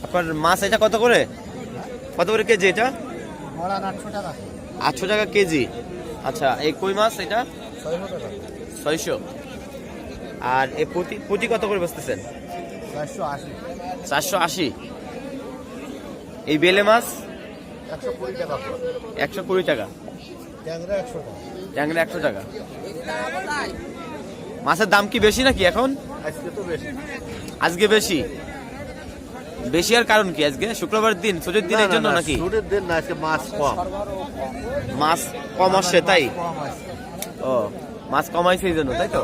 আপনার মাছ এটা কত করে কেজি? এটা 800 টাকা কেজি। আচ্ছা, এই কই মাছ এটা 600। আর এই পুঁটি কত করে বেচতেছেন? 480। এই বেলে মাছ 120 টাকা। ট্যাংরা 100 টাকা। মাছের দাম কি বেশি নাকি এখন? আজকে বেশি। বেশি আর কারণ কি? আজকে শুক্রবার দিন, ছুটির দিন, এই জন্য নাকি? ছুটির দিন না, আজকে মাছ কম আসছে তাই? ও, মাছ কমাইছে এই জন্য, তাই তো?